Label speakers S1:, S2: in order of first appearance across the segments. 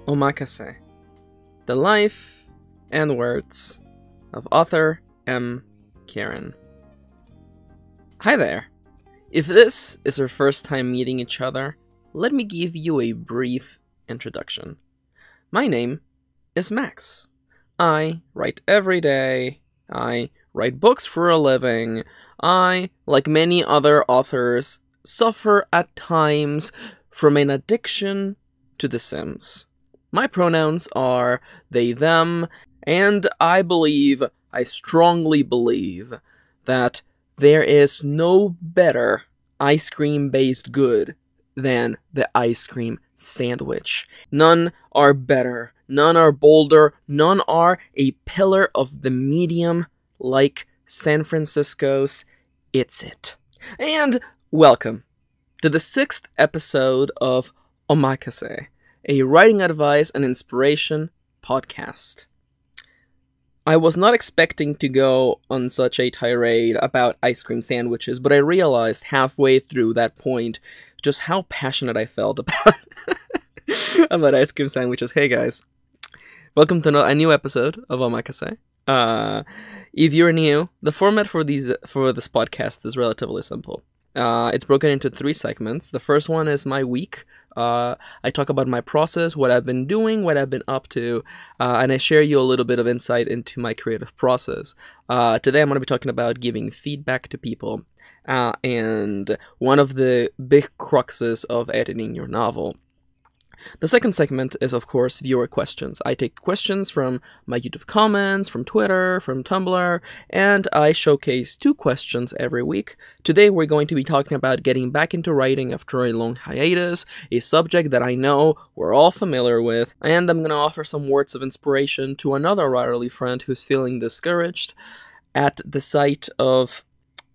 S1: Omakase, the life and words of author M. Karen. Hi there. If this is our first time meeting each other, let me give you a brief introduction. My name is Max. I write every day. I write books for a living. I, like many other authors, suffer at times from an addiction to The Sims. My pronouns are they, them, and I strongly believe, that there is no better ice cream-based good than the ice cream sandwich. None are better, none are bolder, none are a pillar of the medium like San Francisco's It's It. And welcome to the 6th episode of Omakase, a writing advice and inspiration podcast. I was not expecting to go on such a tirade about ice cream sandwiches, but I realized halfway through that point just how passionate I felt about ice cream sandwiches. Hey guys, welcome to a new episode of Omakase. If you're new, the format for this podcast is relatively simple. It's broken into 3 segments. The first one is my week. I talk about my process, what I've been doing, what I've been up to, and I share you a little bit of insight into my creative process. Today I'm going to be talking about giving feedback to people, and one of the big cruxes of editing your novel. The second segment is, of course, viewer questions. I take questions from my YouTube comments, from Twitter, from Tumblr, and I showcase 2 questions every week. Today we're going to be talking about getting back into writing after a long hiatus, a subject that I know we're all familiar with, and I'm going to offer some words of inspiration to another writerly friend who's feeling discouraged at the sight of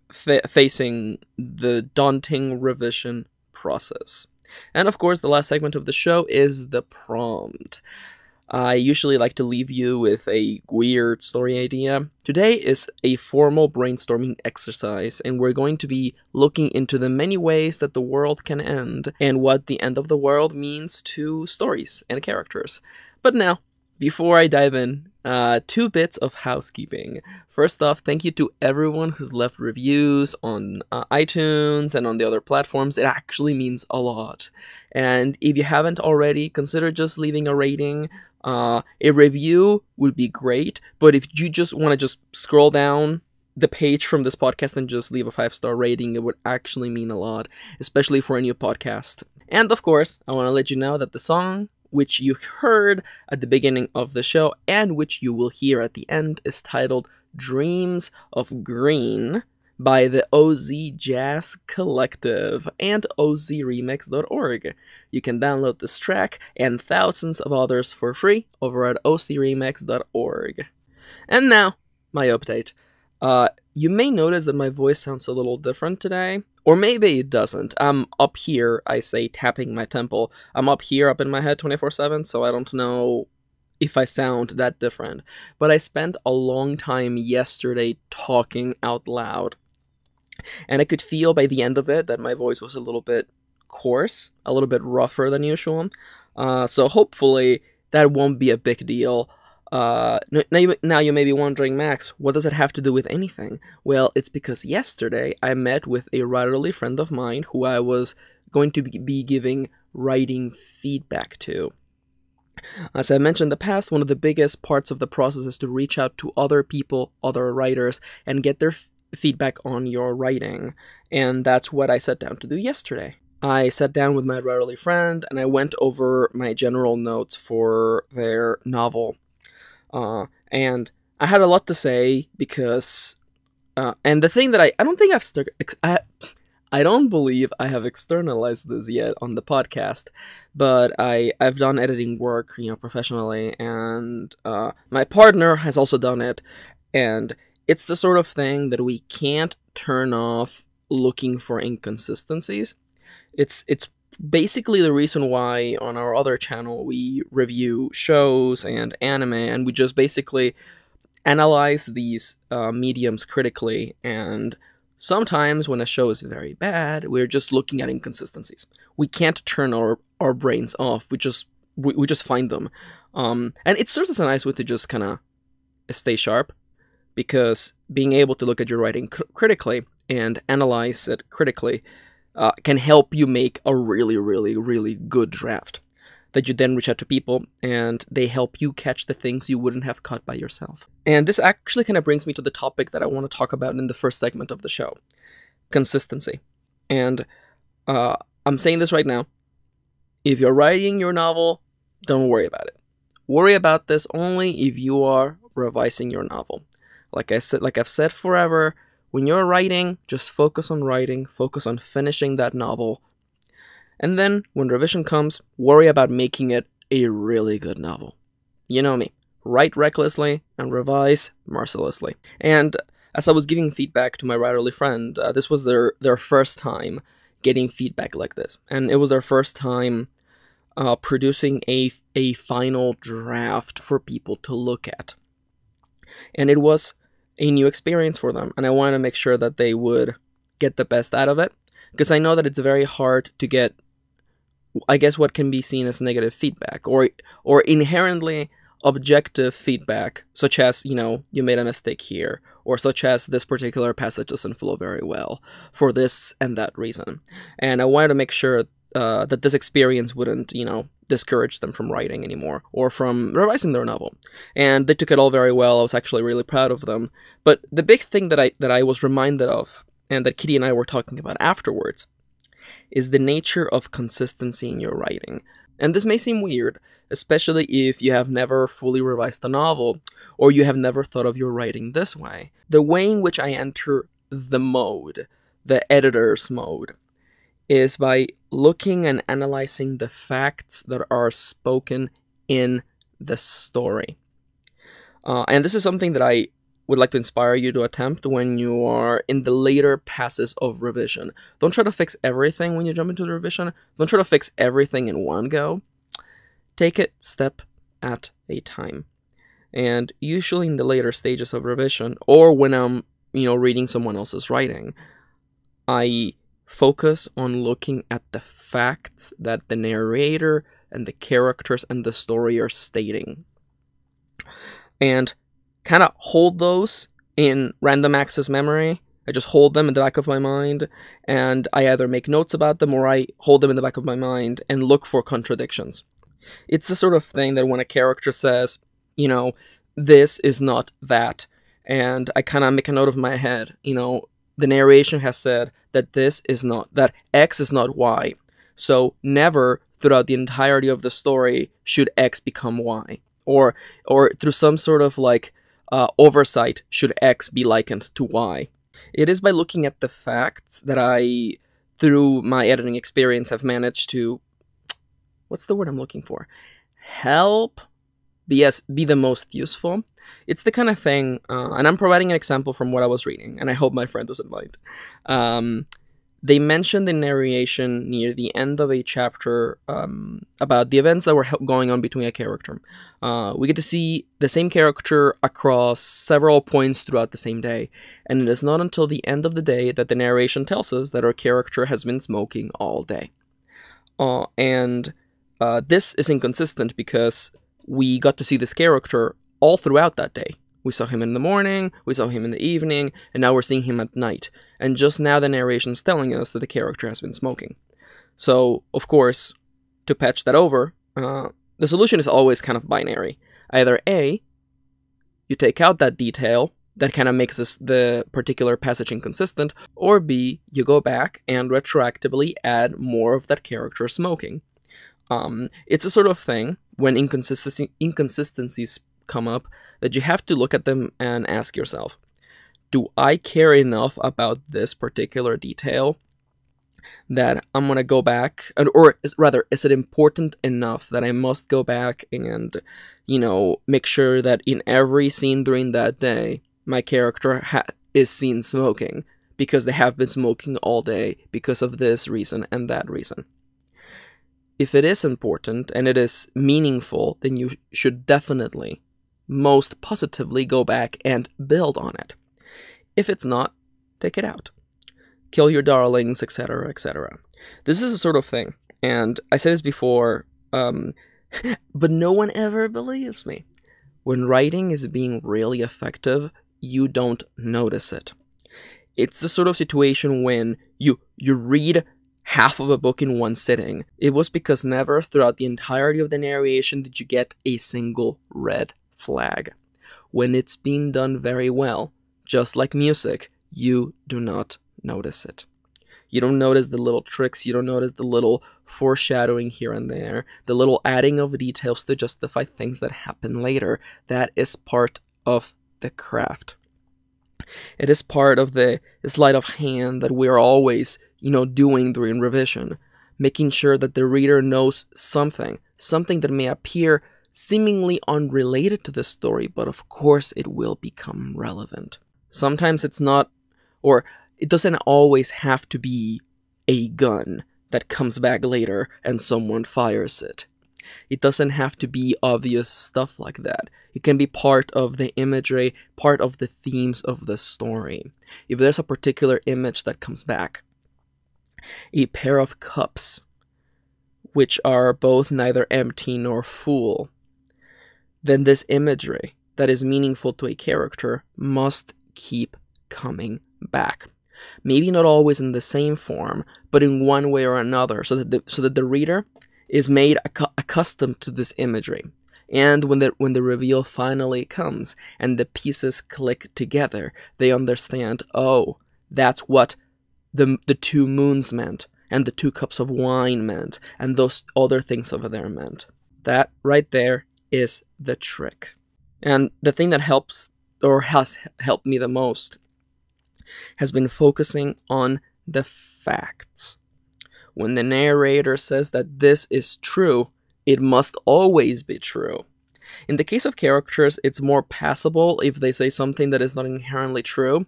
S1: facing the daunting revision process. And of course, the last segment of the show is the prompt. I usually like to leave you with a weird story idea. Today is a formal brainstorming exercise, and we're going to be looking into the many ways that the world can end, and what the end of the world means to stories and characters. But now, before I dive in, 2 bits of housekeeping. First off, thank you to everyone who's left reviews on iTunes and on the other platforms. It actually means a lot. And if you haven't already, consider just leaving a rating. A review would be great, but if you just want to just scroll down the page from this podcast and just leave a 5-star rating, it would actually mean a lot, especially for a new podcast. And of course, I want to let you know that the song which you heard at the beginning of the show and which you will hear at the end is titled Dreams of Green by the OZ Jazz Collective and OCRemix.org. You can download this track and thousands of others for free over at OCRemix.org. And now, my update. You may notice that my voice sounds a little different today, or maybe it doesn't. I'm up here, I say, tapping my temple. I'm up here, up in my head 24/7, so I don't know if I sound that different. But I spent a long time yesterday talking out loud, and I could feel by the end of it that my voice was a little bit coarse, a little bit rougher than usual. So hopefully that won't be a big deal. Now you may be wondering, Max, what does it have to do with anything? Well, it's because yesterday I met with a writerly friend of mine who I was going to be giving writing feedback to. As I mentioned in the past, one of the biggest parts of the process is to reach out to other people, other writers, and get their feedback on your writing. And that's what I sat down to do yesterday. I sat down with my writerly friend and I went over my general notes for their novel. And I had a lot to say because, and the thing that I don't think I don't believe I have externalized this yet on the podcast, but I've done editing work, professionally, and, my partner has also done it, and it's the sort of thing that we can't turn off looking for inconsistencies. It's basically the reason why on our other channel we review shows and anime, and we just basically analyze these mediums critically, and sometimes when a show is very bad, we're just looking at inconsistencies. We can't turn our brains off. We just we just find them. And it serves as a nice way to just kind of stay sharp, because being able to look at your writing critically and analyze it critically can help you make a really, really, really good draft that you then reach out to people, and they help you catch the things you wouldn't have caught by yourself. And this actually kind of brings me to the topic that I want to talk about in the first segment of the show: consistency. And I'm saying this right now. If you're writing your novel, don't worry about it. Worry about this only if you are revising your novel. Like I've said forever, when you're writing, just focus on writing, focus on finishing that novel. And then, when revision comes, worry about making it a really good novel. You know me. Write recklessly and revise mercilessly. And as I was giving feedback to my writerly friend, this was their first time getting feedback like this. And it was their first time producing a final draft for people to look at. And it was a new experience for them. And I wanted to make sure that they would get the best out of it, because I know that it's very hard to get, I guess, what can be seen as negative feedback, or inherently objective feedback, such as, you made a mistake here, or such as this particular passage doesn't flow very well for this and that reason. And I wanted to make sure that this experience wouldn't, discourage them from writing anymore, or from revising their novel. And they took it all very well. I was actually really proud of them. But the big thing that I was reminded of, and that Kitty and I were talking about afterwards, is the nature of consistency in your writing. And this may seem weird, especially if you have never fully revised the novel, or you have never thought of your writing this way. The way in which I enter the mode, the editor's mode, is by looking and analyzing the facts that are spoken in the story. And this is something that I would like to inspire you to attempt when you are in the later passes of revision. Don't try to fix everything when you jump into the revision. Don't try to fix everything in one go. Take it step at a time. And usually in the later stages of revision, or when I'm, reading someone else's writing, I focus on looking at the facts that the narrator and the characters and the story are stating, and kind of hold those in random access memory. I just hold them in the back of my mind, and I either make notes about them, or I hold them in the back of my mind and look for contradictions. It's the sort of thing that when a character says, this is not that, and I kind of make a note of my head, the narration has said that that X is not Y. So never throughout the entirety of the story should X become Y. Or through some sort of oversight should X be likened to Y. It is by looking at the facts that I, through my editing experience, have managed to, what's the word I'm looking for? Help be the most useful. It's the kind of thing, and I'm providing an example from what I was reading, and I hope my friend doesn't mind. They mentioned the narration near the end of a chapter about the events that were going on between a character. We get to see the same character across several points throughout the same day, and it is not until the end of the day that the narration tells us that our character has been smoking all day. And this is inconsistent because we got to see this character all throughout that day. We saw him in the morning, we saw him in the evening, and now we're seeing him at night. And just now the narration's telling us that the character has been smoking. So, of course, to patch that over, the solution is always kind of binary. Either A, you take out that detail that kind of makes the particular passage inconsistent, or B, you go back and retroactively add more of that character smoking. It's a sort of thing when inconsistencies come up that you have to look at them and ask yourself, do I care enough about this particular detail that I'm going to go back, or is it important enough that I must go back and, make sure that in every scene during that day, my character is seen smoking because they have been smoking all day because of this reason and that reason. If it is important and it is meaningful, then you should definitely, most positively, go back and build on it. If it's not, take it out. Kill your darlings, etc., etc. This is a sort of thing, and I said this before, But no one ever believes me. When writing is being really effective, you don't notice it. It's the sort of situation when you read half of a book in one sitting. It was because never throughout the entirety of the narration did you get a single red flag. When it's being done very well, just like music, you do not notice it. You don't notice the little tricks, you don't notice the little foreshadowing here and there, the little adding of details to justify things that happen later. That is part of the craft. It is part of the sleight of hand that we're always, doing during revision, making sure that the reader knows something that may appear seemingly unrelated to the story, but of course it will become relevant. Sometimes it's not, or it doesn't always have to be a gun that comes back later and someone fires it. It doesn't have to be obvious stuff like that. It can be part of the imagery, part of the themes of the story. If there's a particular image that comes back, a pair of cups, which are both neither empty nor full, then this imagery that is meaningful to a character must keep coming back. Maybe not always in the same form, but in one way or another, so that the reader is made accustomed to this imagery. And when the reveal finally comes and the pieces click together, they understand, oh, that's what the two moons meant, and the 2 cups of wine meant, and those other things over there meant. That right there is the trick. And the thing that helps, or has helped me the most, has been focusing on the facts. When the narrator says that this is true, it must always be true. In the case of characters, it's more passable if they say something that is not inherently true,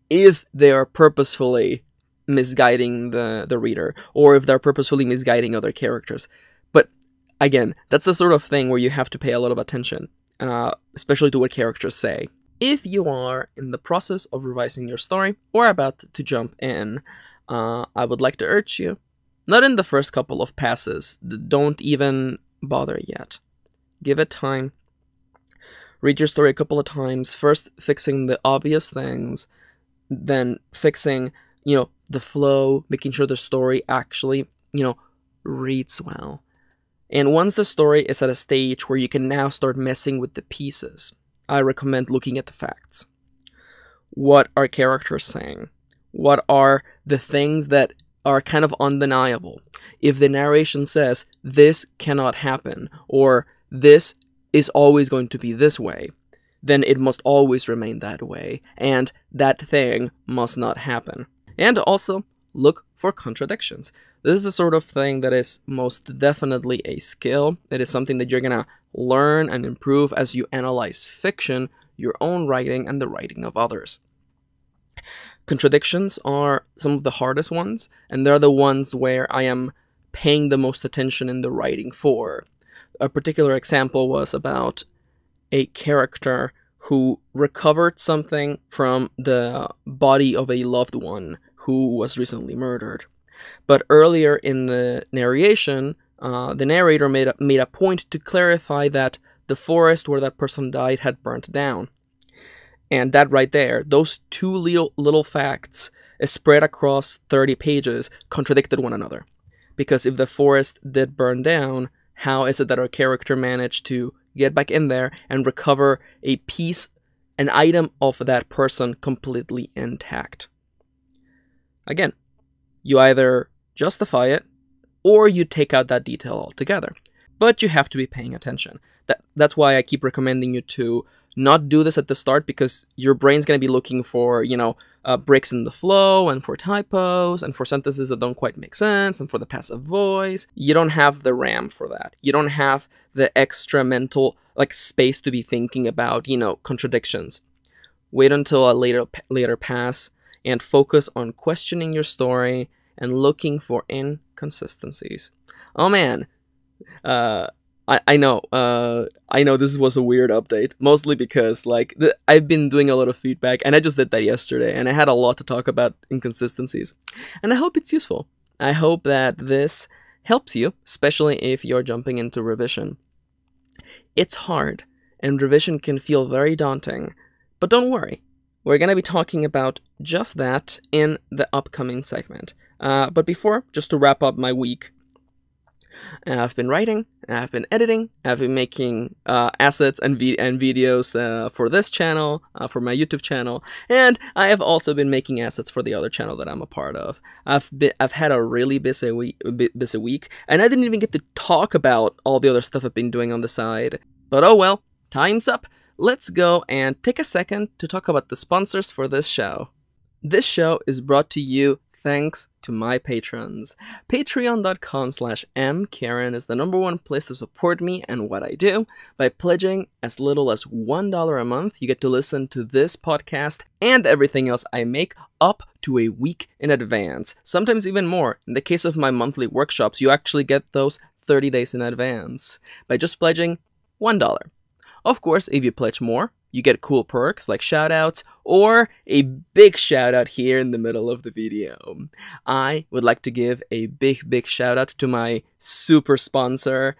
S1: if they are purposefully misguiding the reader, or if they're purposefully misguiding other characters. But again, that's the sort of thing where you have to pay a lot of attention, especially to what characters say. If you are in the process of revising your story, or about to jump in, I would like to urge you, not in the first couple of passes, don't even bother yet. Give it time. Read your story a couple of times, first fixing the obvious things, then fixing, the flow, making sure the story actually, reads well. And once the story is at a stage where you can now start messing with the pieces, I recommend looking at the facts. What are characters saying? What are the things that are kind of undeniable? If the narration says, this cannot happen, or this is always going to be this way, then it must always remain that way, and that thing must not happen. And also, look for contradictions. This is the sort of thing that is most definitely a skill. It is something that you're gonna learn and improve as you analyze fiction, your own writing, and the writing of others. Contradictions are some of the hardest ones, and they're the ones where I am paying the most attention in the writing for. A particular example was about a character who recovered something from the body of a loved one who was recently murdered. But earlier in the narration, the narrator made a point to clarify that the forest where that person died had burnt down. And that right there, those 2 little facts spread across 30 pages contradicted one another. Because if the forest did burn down, how is it that our character managed to get back in there and recover a piece, an item of that person completely intact? Again, you either justify it, or you take out that detail altogether. But you have to be paying attention. That's why I keep recommending you to not do this at the start, because your brain's going to be looking for, breaks in the flow, and for typos, and for sentences that don't quite make sense, and for the passive voice. You don't have the RAM for that. You don't have the extra mental space to be thinking about, contradictions. Wait until a later pass, and focus on questioning your story and looking for inconsistencies. Oh man, I know this was a weird update, mostly because I've been doing a lot of feedback, and I just did that yesterday, and I had a lot to talk about inconsistencies, and I hope it's useful. I hope that this helps you, especially if you're jumping into revision. It's hard, and revision can feel very daunting, but don't worry. We're going to be talking about just that in the upcoming segment. But before, just to wrap up my week, I've been writing, I've been editing, I've been making assets and videos for this channel, for my YouTube channel, and I have also been making assets for the other channel that I'm a part of. I've had a really busy week, and I didn't even get to talk about all the other stuff I've been doing on the side. But oh well, time's up. Let's go and take a second to talk about the sponsors for this show. This show is brought to you thanks to my patrons. Patreon.com/mkaren is the #1 place to support me and what I do. By pledging as little as $1 a month, you get to listen to this podcast and everything else I make up to a week in advance. Sometimes even more. In the case of my monthly workshops, you actually get those 30 days in advance by just pledging $1. Of course, if you pledge more, you get cool perks like shoutouts or a big shoutout here in the middle of the video. I would like to give a big shoutout to my super sponsor,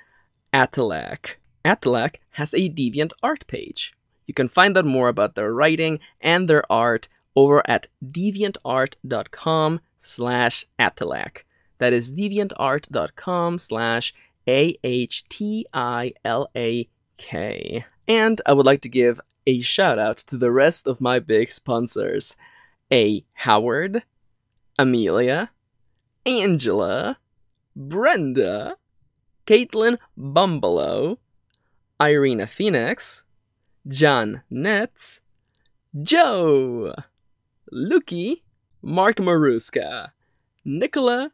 S1: Atalac. Atalac has a DeviantArt page. You can find out more about their writing and their art over at deviantart.com/Atalac. That is deviantart.com/AHTILAK. And I would like to give a shout out to the rest of my big sponsors: Howard, Amelia, Angela, Brenda, Caitlin Bumbalo, Irina Phoenix, John Netz, Joe, Luki, Mark Maruska, Nicola,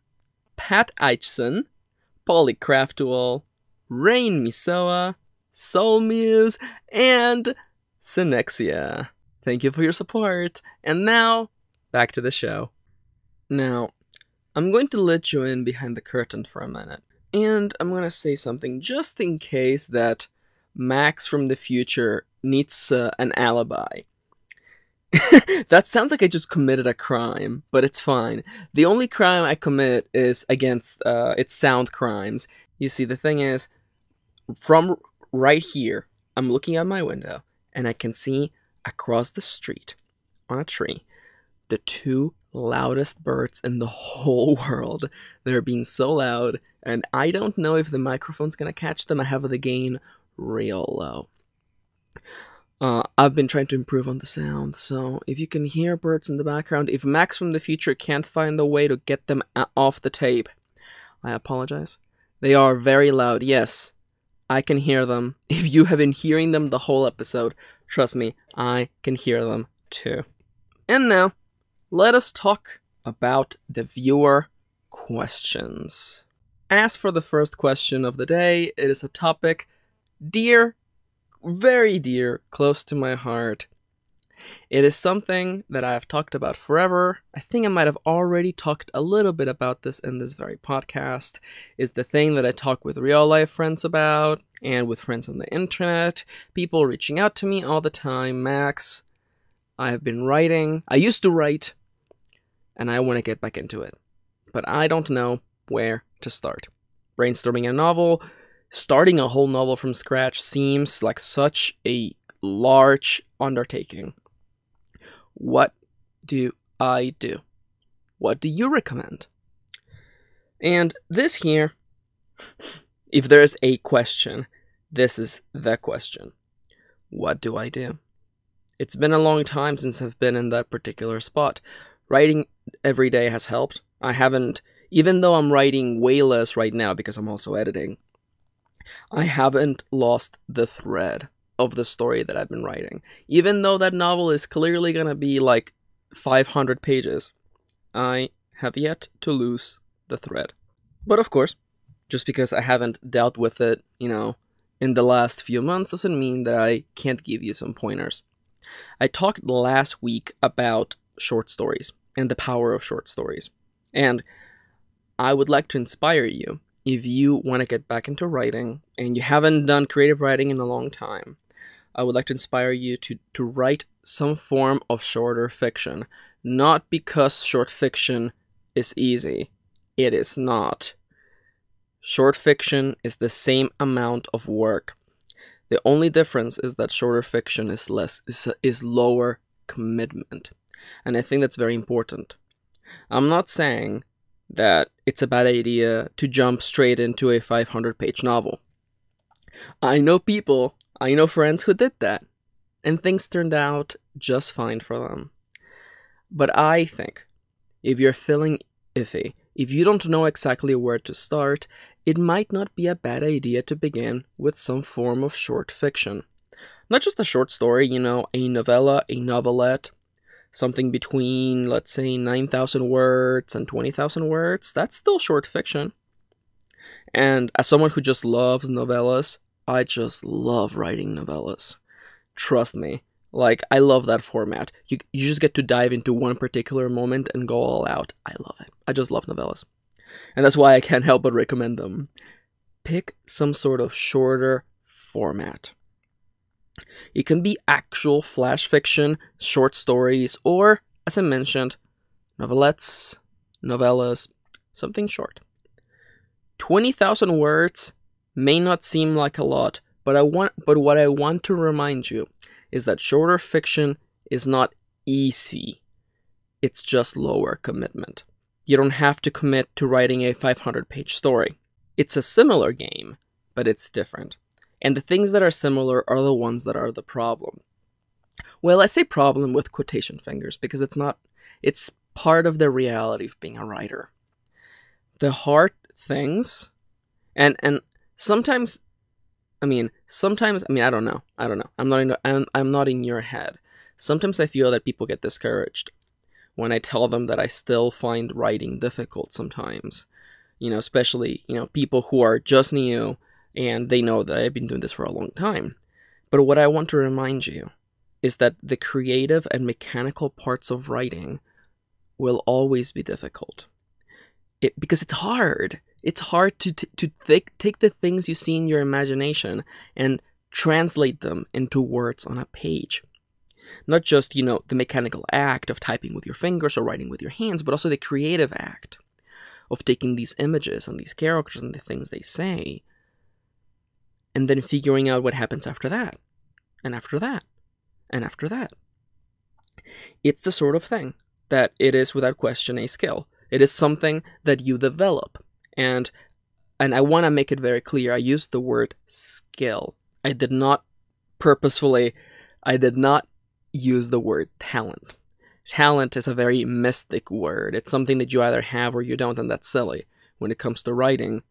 S1: Pat Eichson, Polly Craftual, Rain Misoa, Soul Muse, and Synexia. Thank you for your support. And now, back to the show. Now, I'm going to let you in behind the curtain for a minute. And I'm going to say something just in case that Max from the future needs an alibi. That sounds like I just committed a crime, but it's fine. The only crime I commit is against it's sound crimes. You see, the thing is, from right here, I'm looking out my window, and I can see across the street, on a tree, the 2 loudest birds in the whole world. They're being so loud, and I don't know if the microphone's gonna catch them. I have the gain real low. I've been trying to improve on the sound, so if you can hear birds in the background, if Max from the future can't find a way to get them off the tape, I apologize. They are very loud, yes. I can hear them. If you have been hearing them the whole episode, trust me, I can hear them too. And now, let us talk about the viewer questions. As for the first question of the day, it is a topic dear, very dear, close to my heart. It is something that I have talked about forever. I think I might have already talked a little bit about this in this very podcast. It's the thing that I talk with real life friends about and with friends on the internet. People reaching out to me all the time. Max, I have been writing. I used to write, and I want to get back into it. But I don't know where to start. Brainstorming a novel, starting a whole novel from scratch seems like such a large undertaking. What do I do? What do you recommend? And this here, if there's a question, this is the question. What do I do? It's been a long time since I've been in that particular spot. Writing every day has helped. I haven't, even though I'm writing way less right now because I'm also editing, I haven't lost the thread of the story that I've been writing. Even though that novel is clearly gonna be like 500 pages, I have yet to lose the thread. But of course, just because I haven't dealt with it, in the last few months doesn't mean that I can't give you some pointers. I talked last week about short stories and the power of short stories. And I would like to inspire you, if you want to get back into writing and you haven't done creative writing in a long time, I would like to inspire you to write some form of shorter fiction. Not because short fiction is easy. It is not. Short fiction is the same amount of work. The only difference is that shorter fiction is lower commitment. And I think that's very important. I'm not saying that it's a bad idea to jump straight into a 500-page novel. I know friends who did that, and things turned out just fine for them. But I think if you're feeling iffy, if you don't know exactly where to start, it might not be a bad idea to begin with some form of short fiction. Not just a short story, a novella, a novelette, something between, let's say, 9,000 words and 20,000 words. That's still short fiction. And as someone who just loves novellas, I just love writing novellas. Trust me. Like, I love that format. You just get to dive into one particular moment and go all out. I love it. I just love novellas. And that's why I can't help but recommend them. Pick some sort of shorter format. It can be actual flash fiction, short stories, or, as I mentioned, novelettes, novellas, something short. 20,000 words may not seem like a lot, but what I want to remind you is that shorter fiction is not easy. It's just lower commitment. You don't have to commit to writing a 500-page story. It's a similar game, but it's different. And the things that are similar are the ones that are the problem. Well, I say problem with quotation fingers because it's part of the reality of being a writer. The hard things, and sometimes, I don't know. I'm not in your head. Sometimes I feel that people get discouraged when I tell them that I still find writing difficult sometimes. Especially, people who are just new and they know that I've been doing this for a long time. But what I want to remind you is that the creative and mechanical parts of writing will always be difficult. Because it's hard. It's hard to take the things you see in your imagination and translate them into words on a page. Not just, the mechanical act of typing with your fingers or writing with your hands, but also the creative act of taking these images and these characters and the things they say, and then figuring out what happens after that, and after that, and after that. It's the sort of thing that it is without question a skill. It is something that you develop. And I want to make it very clear, I used the word skill. I did not use the word talent. Talent is a very mystic word. It's something that you either have or you don't, and that's silly. When it comes to writing,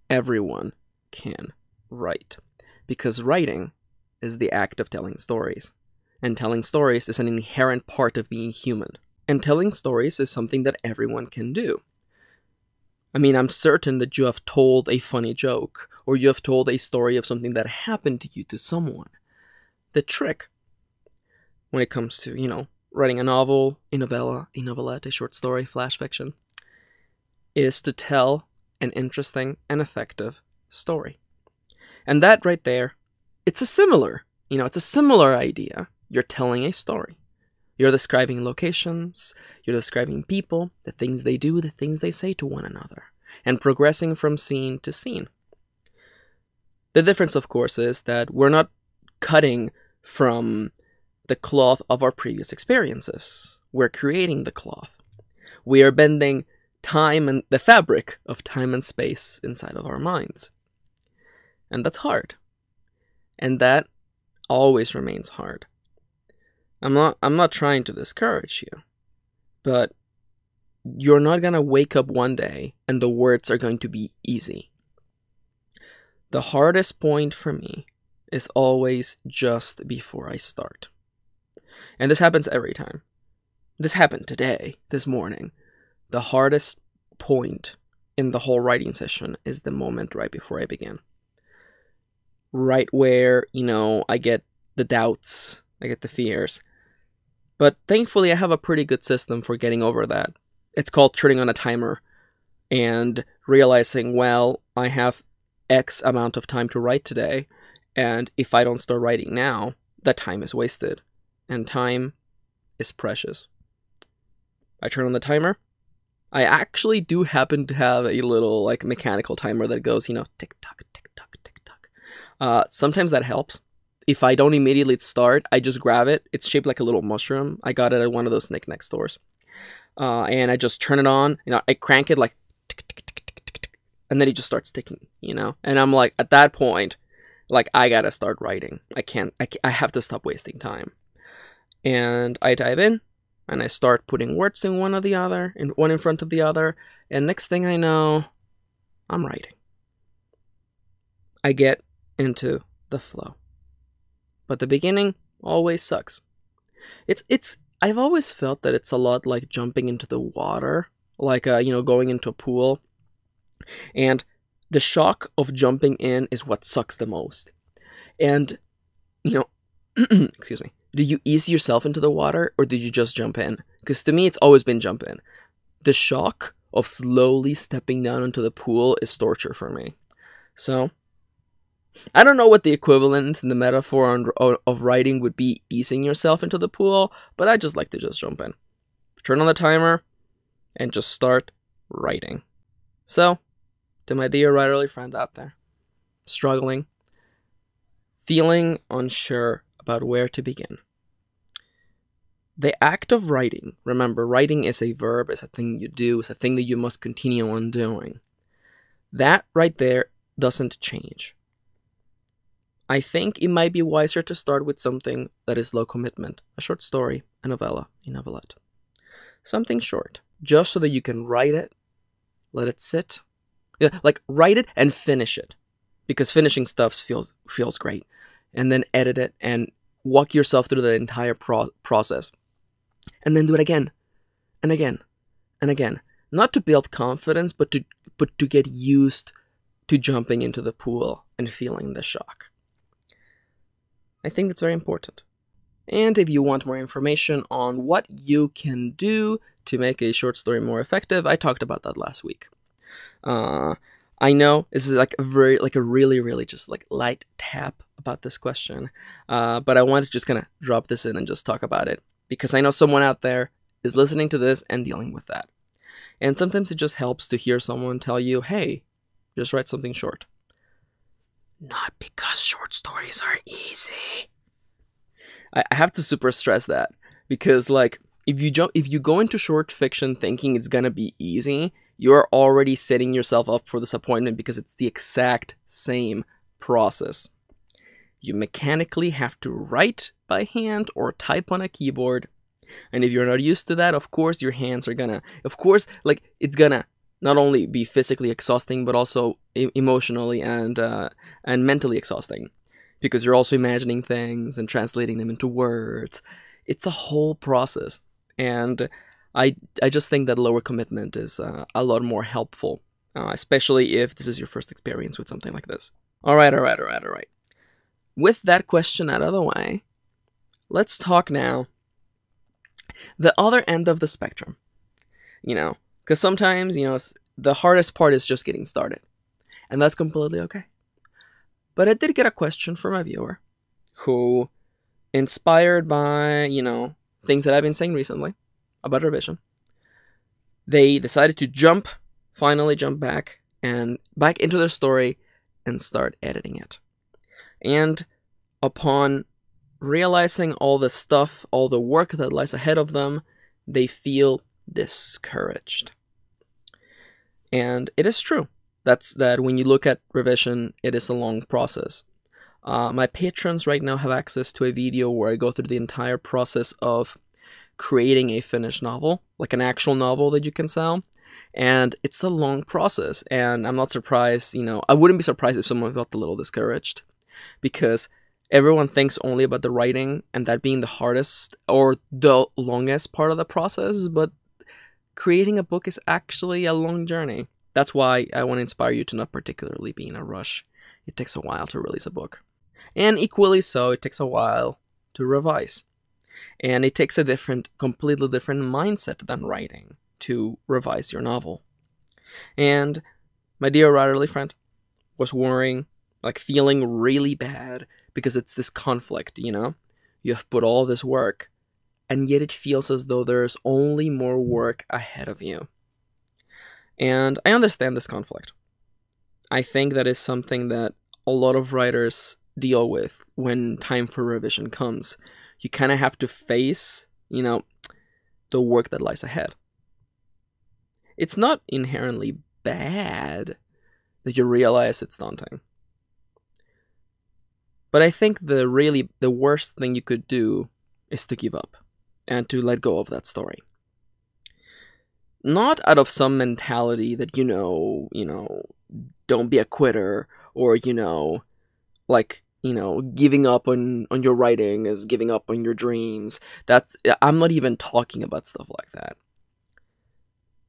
S1: everyone can write. Because writing is the act of telling stories. And telling stories is an inherent part of being human. And telling stories is something that everyone can do. I'm certain that you have told a funny joke, or you have told a story of something that happened to you to someone. The trick, when it comes to, writing a novel, a novella, a novelette, a short story, flash fiction, is to tell an interesting and effective story. And that right there, it's a similar idea. You're telling a story. You're describing locations, you're describing people, the things they do, the things they say to one another, and progressing from scene to scene. The difference, of course, is that we're not cutting from the cloth of our previous experiences. We're creating the cloth. We are bending time and the fabric of time and space inside of our minds. And that's hard. And that always remains hard. I'm not trying to discourage you, but you're not going to wake up one day and the words are going to be easy. The hardest point for me is always just before I start. And this happens every time. This happened today, this morning. The hardest point in the whole writing session is the moment right before I begin. Right where, I get the doubts, I get the fears. But thankfully, I have a pretty good system for getting over that. It's called turning on a timer and realizing, well, I have X amount of time to write today, and if I don't start writing now, that time is wasted. And time is precious. I turn on the timer. I actually do happen to have a little, mechanical timer that goes, tick-tock, tick-tock, tick-tock. Sometimes that helps. If I don't immediately start, I just grab it. It's shaped like a little mushroom. I got it at one of those knick-knack stores. And I just turn it on, I crank it like, tick, tick, tick, tick, tick, tick, and then it just starts ticking, And I'm like, at that point, like, I gotta start writing. I have to stop wasting time. And I dive in, and I start putting words in one or the other, one in front of the other, and next thing I know, I'm writing. I get into the flow. But the beginning always sucks. I've always felt that it's a lot like jumping into the water, like, going into a pool. And the shock of jumping in is what sucks the most. And, excuse me, do you ease yourself into the water or did you just jump in? Because to me, it's always been jump in. The shock of slowly stepping down into the pool is torture for me. So, I don't know what the equivalent in the metaphor of writing would be easing yourself into the pool, but I just like to just jump in. Turn on the timer, and just start writing. So, to my dear writerly friend out there, struggling, feeling unsure about where to begin. The act of writing, remember, writing is a verb, it's a thing you do, it's a thing that you must continue on doing. That right there doesn't change. I think it might be wiser to start with something that is low commitment. A short story, a novella, a novelette. Something short, just so that you can write it, let it sit. Yeah, like write it and finish it. Because finishing stuff feels great. And then edit it and walk yourself through the entire process. And then do it again, and again, and again. Not to build confidence, but to get used to jumping into the pool and feeling the shock. I think that's very important. And if you want more information on what you can do to make a short story more effective, I talked about that last week. I know this is like a really just like light tap about this question, but I want to just kind of drop this in and just talk about it because I know someone out there is listening to this and dealing with that. And sometimes it just helps to hear someone tell you, hey, just write something short. Not because short stories are easy. I have to super stress that because, like, if you go into short fiction thinking it's gonna be easy, you're already setting yourself up for disappointment because it's the exact same process. You mechanically have to write by hand or type on a keyboard, and if you're not used to that, of course your hands are gonna, it's gonna not only be physically exhausting, but also emotionally and mentally exhausting. Because you're also imagining things and translating them into words. It's a whole process. And I just think that lower commitment is a lot more helpful. Especially if this is your first experience with something like this. Alright. With that question out of the way, let's talk now the other end of the spectrum. Because sometimes, the hardest part is just getting started. And that's completely okay. But I did get a question from a viewer who, inspired by, things that I've been saying recently about revision, they decided to finally jump back into their story and start editing it. And upon realizing all the stuff, all the work that lies ahead of them, they feel discouraged. And it is true. That when you look at revision, it is a long process. My patrons right now have access to a video where I go through the entire process of creating a finished novel, like an actual novel that you can sell. And it's a long process. And I'm not surprised, I wouldn't be surprised if someone felt a little discouraged. Because everyone thinks only about the writing and that being the hardest or the longest part of the process, but creating a book is actually a long journey. That's why I want to inspire you to not particularly be in a rush. It takes a while to release a book. And equally so, it takes a while to revise. And it takes a completely different mindset than writing to revise your novel. And my dear writerly friend was worrying, feeling really bad because it's this conflict, You have put all this work, and yet it feels as though there's only more work ahead of you. And I understand this conflict. I think that is something that a lot of writers deal with when time for revision comes. You kind of have to face, the work that lies ahead. It's not inherently bad that you realize it's daunting. But I think the worst thing you could do is to give up and to let go of that story. Not out of some mentality that, don't be a quitter, or, giving up on your writing is giving up on your dreams. I'm not even talking about stuff like that.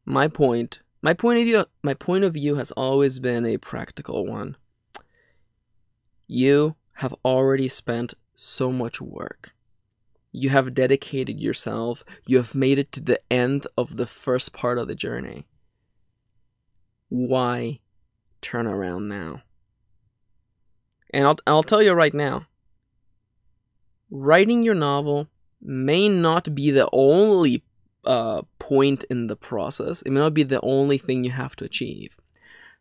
S1: My point of view has always been a practical one. You have already spent so much work. You have dedicated yourself. You have made it to the end of the first part of the journey. Why turn around now? And I'll tell you right now, writing your novel may not be the only point in the process. It may not be the only thing you have to achieve.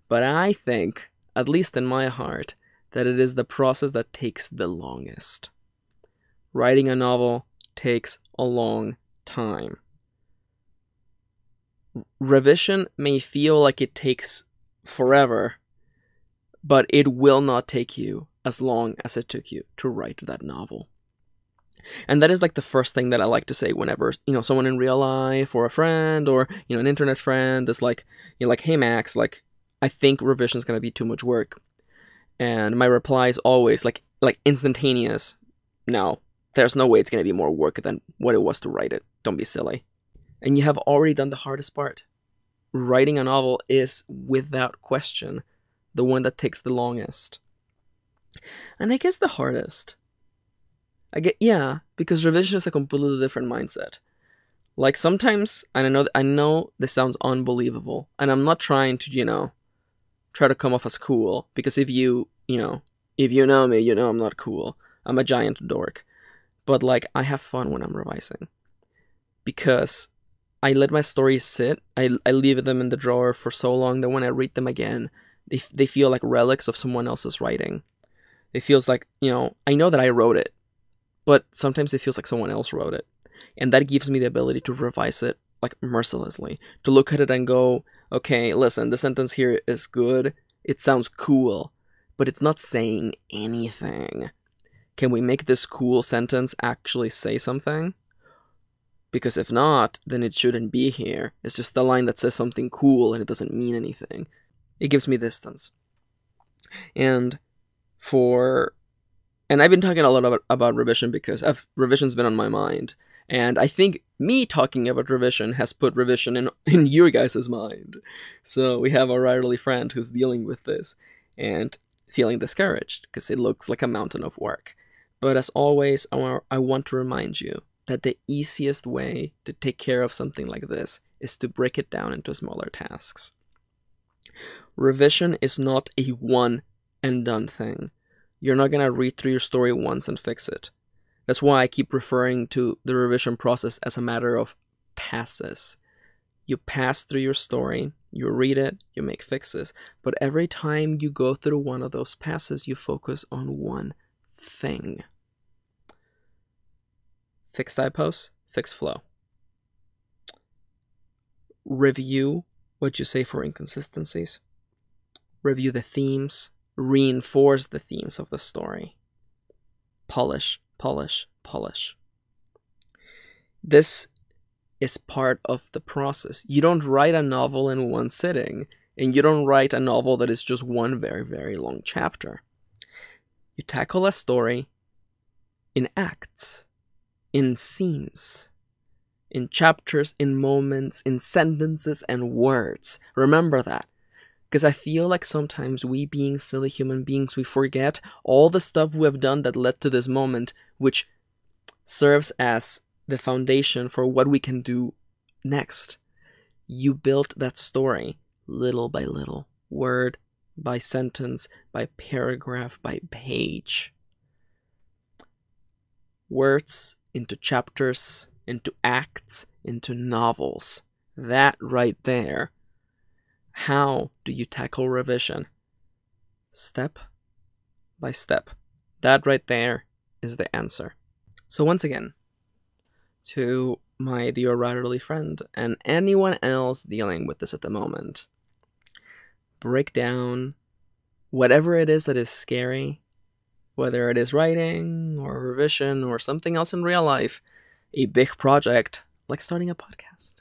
S1: But I think, at least in my heart, that it is the process that takes the longest. Writing a novel takes a long time. Revision may feel like it takes forever, but it will not take you as long as it took you to write that novel. And that is like the first thing that I like to say whenever, someone in real life or a friend or, an internet friend is like, hey Max, I think revision is going to be too much work. And my reply is always like instantaneous. No, there's no way it's going to be more work than what it was to write it. Don't be silly. And you have already done the hardest part. Writing a novel is, without question, the one that takes the longest. And I guess the hardest. Because revision is a completely different mindset. Like sometimes, and I know this sounds unbelievable, and I'm not trying to, try to come off as cool, because if you know me, I'm not cool. I'm a giant dork. But I have fun when I'm revising. Because I let my stories sit. I leave them in the drawer for so long that when I read them again, they feel like relics of someone else's writing. It feels like, I know that I wrote it, but sometimes it feels like someone else wrote it. And that gives me the ability to revise it, mercilessly. To look at it and go, okay, listen, the sentence here is good. It sounds cool, but it's not saying anything. Can we make this cool sentence actually say something? Because if not, then it shouldn't be here. It's just a line that says something cool and it doesn't mean anything. It gives me distance. And I've been talking a lot about revision because revision's been on my mind. And I think me talking about revision has put revision in your guys' mind. So we have a writerly friend who's dealing with this and feeling discouraged because it looks like a mountain of work. But as always, I want to remind you that the easiest way to take care of something like this is to break it down into smaller tasks. Revision is not a one and done thing. You're not going to read through your story once and fix it. That's why I keep referring to the revision process as a matter of passes. You pass through your story, you read it, you make fixes, but every time you go through one of those passes, you focus on one thing. Fix typos, fix flow. Review what you say for inconsistencies. Review the themes, reinforce the themes of the story. Polish, polish, polish. This is part of the process. You don't write a novel in one sitting, and you don't write a novel that is just one very, very long chapter. You tackle a story in acts, in scenes, in chapters, in moments, in sentences and words. Remember that. Because I feel like sometimes we, being silly human beings, we forget all the stuff we have done that led to this moment, which serves as the foundation for what we can do next. You built that story little by little, word by sentence, by paragraph, by page. Words into chapters, into acts, into novels. That right there. How do you tackle revision? Step by step. That right there is the answer. So once again, to my dear writerly friend and anyone else dealing with this at the moment, break down whatever it is that is scary, whether it is writing or revision or something else in real life, a big project like starting a podcast.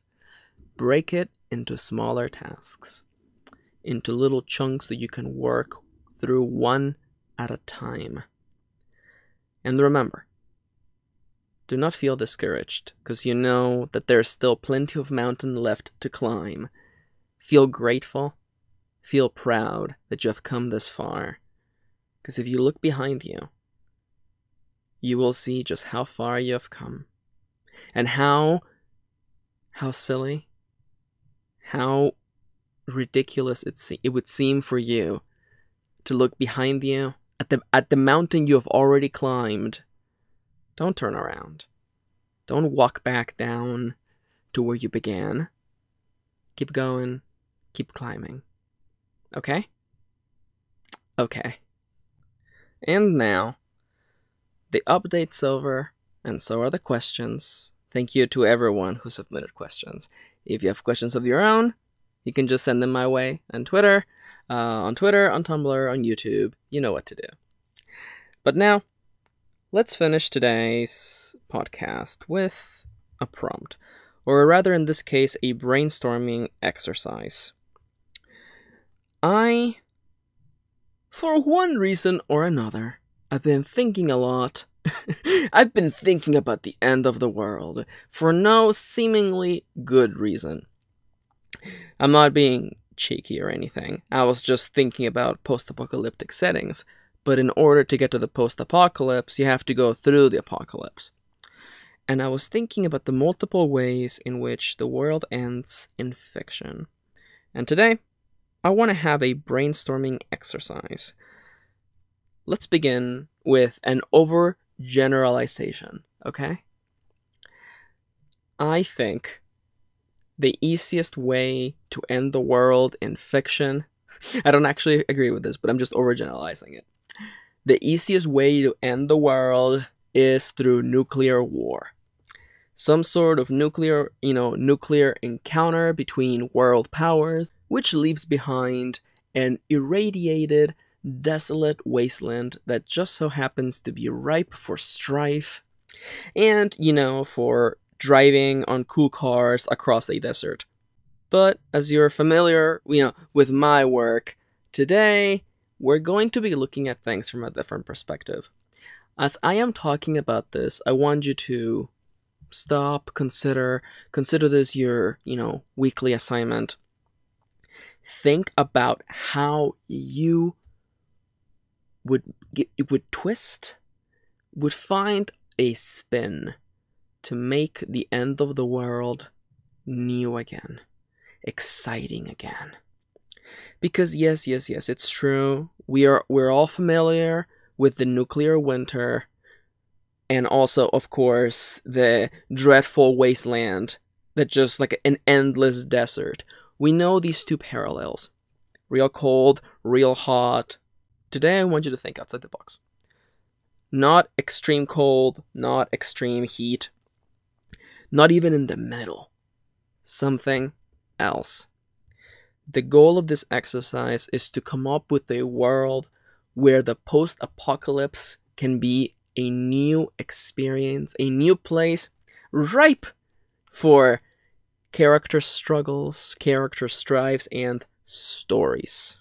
S1: Break it into smaller tasks, into little chunks that you can work through one at a time. And remember, do not feel discouraged, because you know that there's still plenty of mountain left to climb. Feel grateful, feel proud that you have come this far, because if you look behind you, you will see just how far you have come, and how silly, how ridiculous it would seem for you to look behind you at the mountain you have already climbed. Don't turn around. Don't walk back down to where you began. Keep going. Keep climbing. Okay? Okay. And now, the update's over, and so are the questions. Thank you to everyone who submitted questions. If you have questions of your own, you can just send them my way on Twitter, on Tumblr, on YouTube. You know what to do. But now, let's finish today's podcast with a prompt, or rather in this case, a brainstorming exercise. For one reason or another, I've been thinking a lot. I've been thinking about the end of the world for no seemingly good reason. I'm not being cheeky or anything. I was just thinking about post-apocalyptic settings. But in order to get to the post-apocalypse, you have to go through the apocalypse. And I was thinking about the multiple ways in which the world ends in fiction. And today, I want to have a brainstorming exercise. Let's begin with an overgeneralization, okay? I think the easiest way to end the world in fiction, I don't actually agree with this, but I'm just overgeneralizing it. The easiest way to end the world is through nuclear war. Some sort of nuclear encounter between world powers, which leaves behind an irradiated, desolate wasteland that just so happens to be ripe for strife and, for driving on cool cars across a desert. But as you're familiar, with my work, today we're going to be looking at things from a different perspective. As I am talking about this, I want you to stop, consider this your, weekly assignment. Think about how you would find a spin to make the end of the world new again, exciting again. Because yes, it's true. We're all familiar with the nuclear winter, and also, of course, the dreadful wasteland that just like an endless desert. We know these two parallels. Real cold, real hot. Today I want you to think outside the box. Not extreme cold, not extreme heat, not even in the middle. Something else. The goal of this exercise is to come up with a world where the post-apocalypse can be a new experience, a new place, ripe for character struggles, character strives, and stories.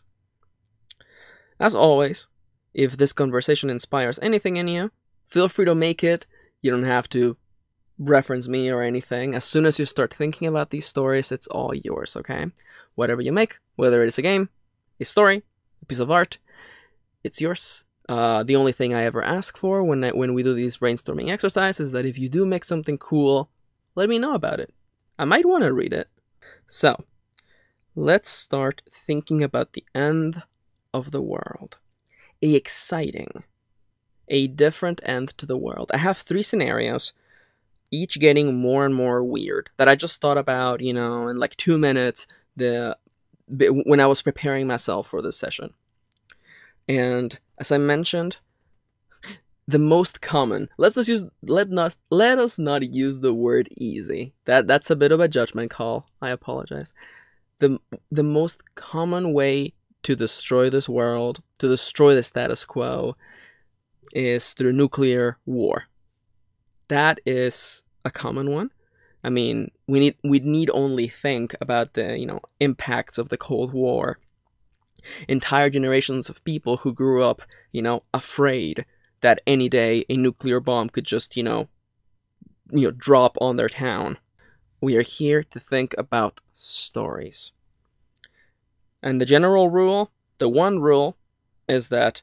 S1: As always, if this conversation inspires anything in you, feel free to make it. You don't have to reference me or anything. As soon as you start thinking about these stories, it's all yours, okay? Whatever you make, whether it is a game, a story, a piece of art, it's yours. The only thing I ever ask for when we do these brainstorming exercises is that if you do make something cool, let me know about it. I might want to read it. So, let's start thinking about the end of the world. A exciting, a different end to the world. I have 3 scenarios, each getting more and more weird, that I just thought about, in like 2 minutes when I was preparing myself for this session. And as I mentioned, the most common, let us not use the word easy. That's a bit of a judgment call. I apologize. The most common way to destroy this world, to destroy the status quo, is through nuclear war. That is a common one. I mean, we need only think about the impacts of the Cold War. Entire generations of people who grew up, afraid that any day a nuclear bomb could just, drop on their town. We are here to think about stories. And the general rule, the one rule, is that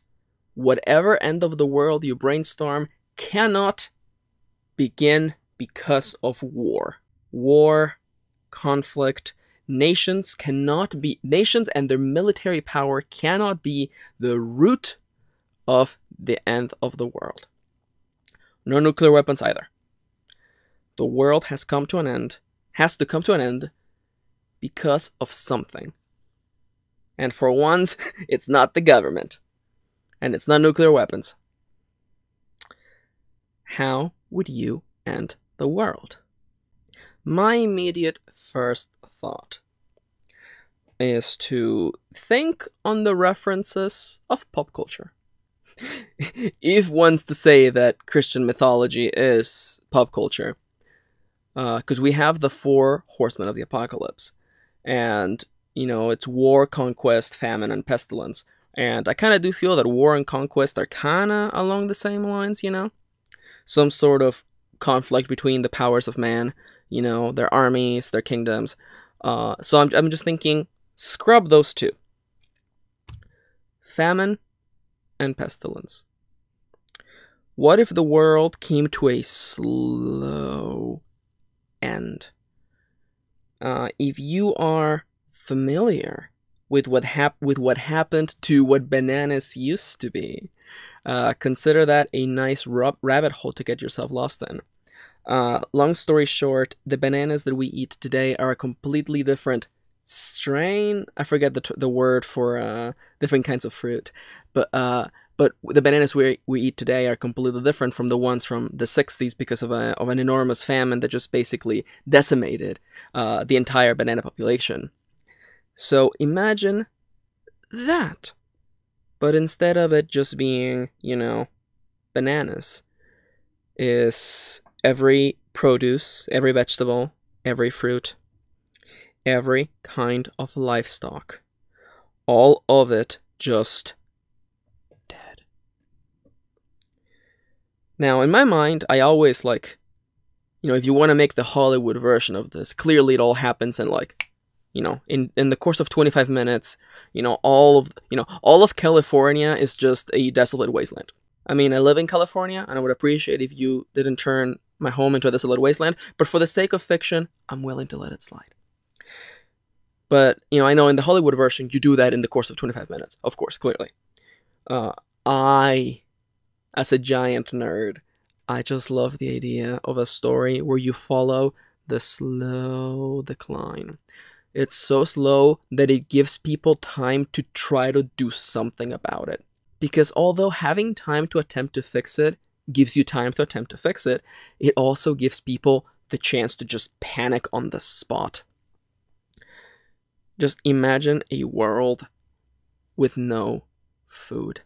S1: whatever end of the world you brainstorm cannot begin because of war. War, conflict, nations and their military power cannot be the root of the end of the world. No nuclear weapons either. The world has to come to an end because of something. And for once, it's not the government. And it's not nuclear weapons. How would you end the world? My immediate first thought is to think on the references of pop culture. If one's to say that Christian mythology is pop culture, because we have the 4 horsemen of the apocalypse, and it's war, conquest, famine, and pestilence. And I kind of do feel that war and conquest are kind of along the same lines, some sort of conflict between the powers of man, their armies, their kingdoms. So I'm just thinking, scrub those 2. Famine and pestilence. What if the world came to a slow end? If you are familiar with what happened to what bananas used to be, consider that a nice rabbit hole to get yourself lost in. Long story short, the bananas that we eat today are a completely different strain. I forget the word for different kinds of fruit, but the bananas we eat today are completely different from the ones from the 60s because of an enormous famine that just basically decimated the entire banana population. So imagine that, but instead of it just being, bananas, is every produce, every vegetable, every fruit, every kind of livestock, all of it just dead. Now, in my mind, I always if you want to make the Hollywood version of this, clearly it all happens in in the course of 25 minutes, all of California is just a desolate wasteland. I mean, I live in California, and I would appreciate if you didn't turn my home into a desolate wasteland, but for the sake of fiction, I'm willing to let it slide. But, I know in the Hollywood version, you do that in the course of 25 minutes, of course, clearly. I, as a giant nerd, I just love the idea of a story where you follow the slow decline. It's so slow that it gives people time to try to do something about it. Because although having time to attempt to fix it gives you time to attempt to fix it, it also gives people the chance to just panic on the spot. Just imagine a world with no food.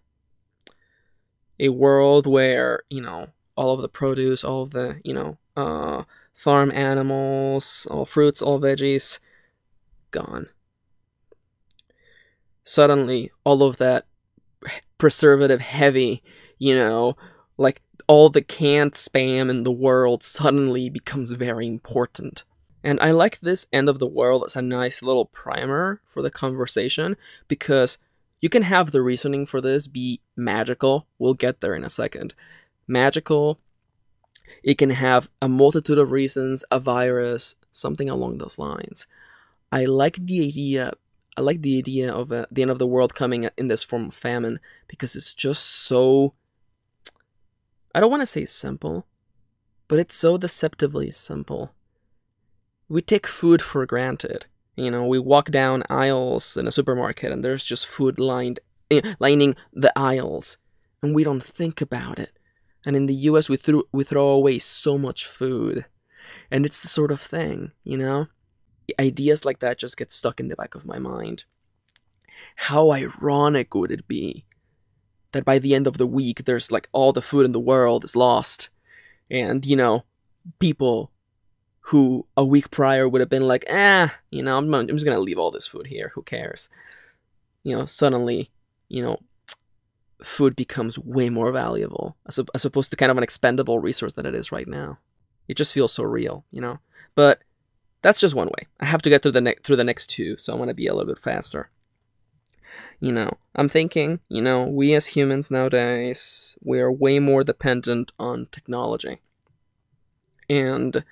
S1: A world where, all of the produce, all of the, farm animals, all fruits, all veggies, gone. Suddenly, all of that preservative heavy, all the canned spam in the world suddenly becomes very important. And I like this end of the world as a nice little primer for the conversation, because you can have the reasoning for this be magical. We'll get there in a second. Magical. It can have a multitude of reasons, a virus, something along those lines. I like the idea of the end of the world coming in this form of famine, because it's just so, I don't want to say simple, but it's so deceptively simple. We take food for granted. We walk down aisles in a supermarket and there's just food lined lining the aisles, and we don't think about it. And in the US, we throw away so much food, and it's the sort of thing, Ideas like that just get stuck in the back of my mind. How ironic would it be that by the end of the week, there's like all the food in the world is lost, and people who a week prior would have been like, I'm just gonna leave all this food here. Who cares? Suddenly, food becomes way more valuable as opposed to kind of an expendable resource that it is right now. It just feels so real, But that's just one way. I have to get through the next two, so I want to be a little bit faster. I'm thinking, we as humans nowadays, we are way more dependent on technology. And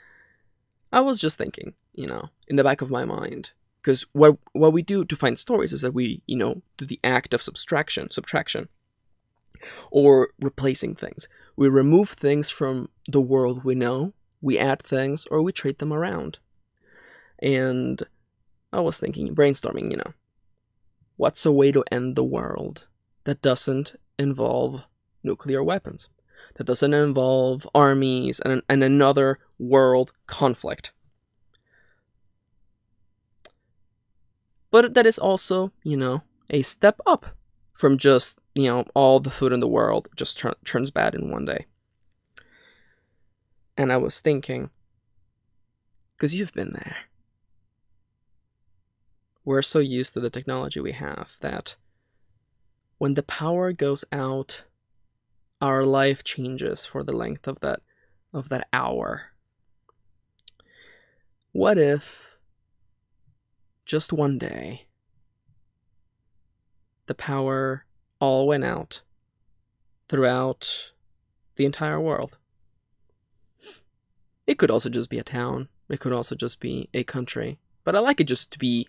S1: I was just thinking, in the back of my mind, because what we do to find stories is that we, do the act of subtraction, or replacing things. We remove things from the world we know, we add things, or we trade them around. And I was thinking, brainstorming, what's a way to end the world that doesn't involve nuclear weapons, that doesn't involve armies and another world conflict, but that is also, a step up from just, all the food in the world just turns bad in one day. And I was thinking, because you've been there, we're so used to the technology we have that when the power goes out, our life changes for the length of that hour. What if just one day the power all went out throughout the entire world? It could also just be a town. It could also just be a country. But I like it just to be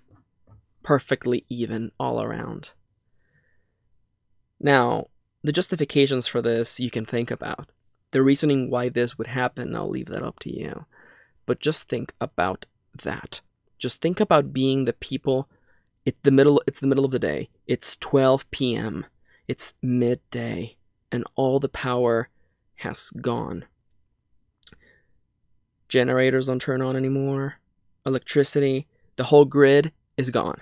S1: perfectly even all around. Now, the justifications for this you can think about. The reasoning why this would happen, I'll leave that up to you. But just think about that. Just think about being the people. It's the middle of the day. It's 12 p.m. It's midday. And all the power has gone. Generators don't turn on anymore. Electricity, the whole grid is gone.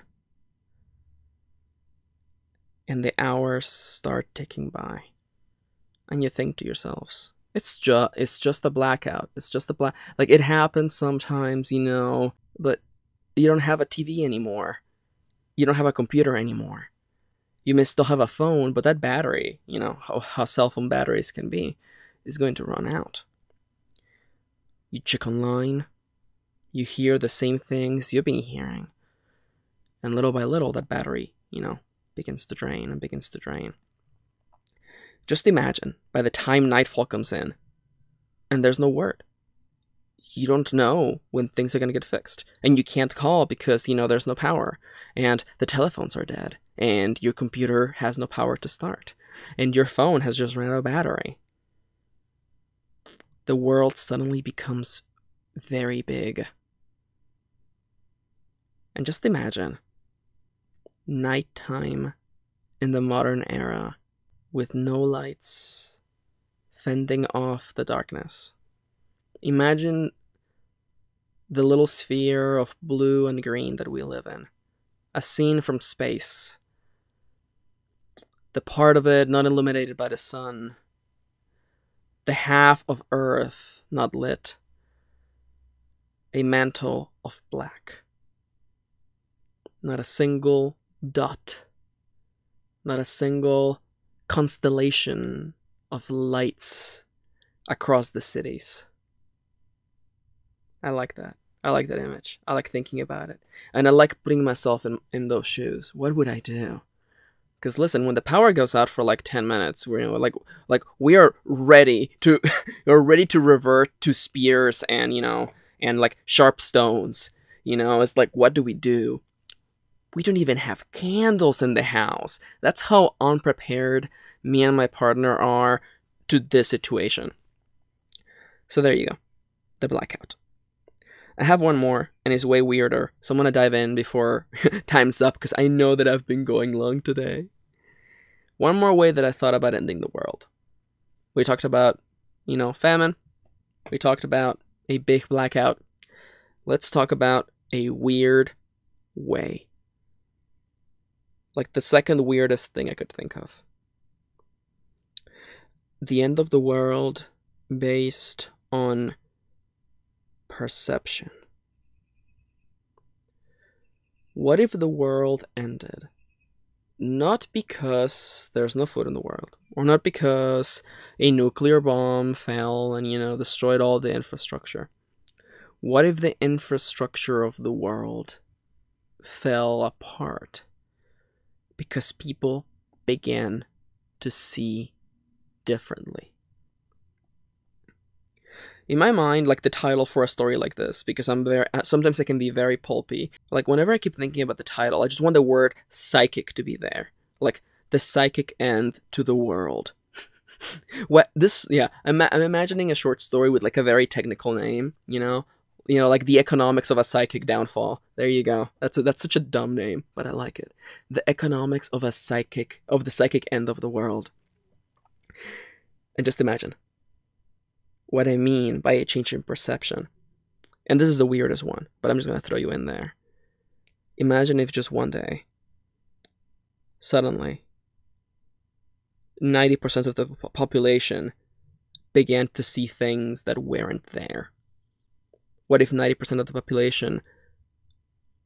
S1: And the hours start ticking by. And you think to yourselves, it's just a blackout. It's just like it happens sometimes, but you don't have a TV anymore. You don't have a computer anymore. You may still have a phone, but that battery, how cell phone batteries can be, is going to run out. You check online, you hear the same things you've been hearing. And little by little, that battery, begins to drain and begins to drain. Just imagine, by the time nightfall comes in, and there's no word. You don't know when things are going to get fixed. And you can't call because, there's no power. And the telephones are dead. And your computer has no power to start. And your phone has just ran out of battery. The world suddenly becomes very big. And just imagine nighttime in the modern era with no lights fending off the darkness. Imagine the little sphere of blue and green that we live in. A scene from space. The part of it not illuminated by the sun. The half of Earth not lit. A mantle of black. Not a single dot. Not a single constellation of lights across the cities. I like that. I like that image. I like thinking about it. And I like putting myself in those shoes. What would I do? Because listen, when the power goes out for like 10 minutes, we're like we are ready to we're ready to revert to spears and and like sharp stones. It's like, what do? We don't even have candles in the house. That's how unprepared me and my partner are to this situation. So there you go. The blackout. I have one more, and it's way weirder, so I'm going to dive in before time's up, because I know that I've been going long today. One more way that I thought about ending the world. We talked about, famine. We talked about a big blackout. Let's talk about a weird way. Like the second weirdest thing I could think of. The end of the world based on perception. What if the world ended? Not because there's no food in the world, or not because a nuclear bomb fell and, destroyed all the infrastructure. What if the infrastructure of the world fell apart because people began to see differently? In my mind, like the title for a story like this, because sometimes I can be very pulpy. Like whenever I keep thinking about the title, I just want the word psychic to be there. Like the psychic end to the world. I'm imagining a short story with like a very technical name, like the economics of a psychic downfall. There you go. That's such a dumb name, but I like it. The economics of the psychic end of the world. And just imagine what I mean by a change in perception. And this is the weirdest one, but I'm just going to throw you in there. Imagine if just one day, suddenly, 90% of the population began to see things that weren't there. What if 90% of the population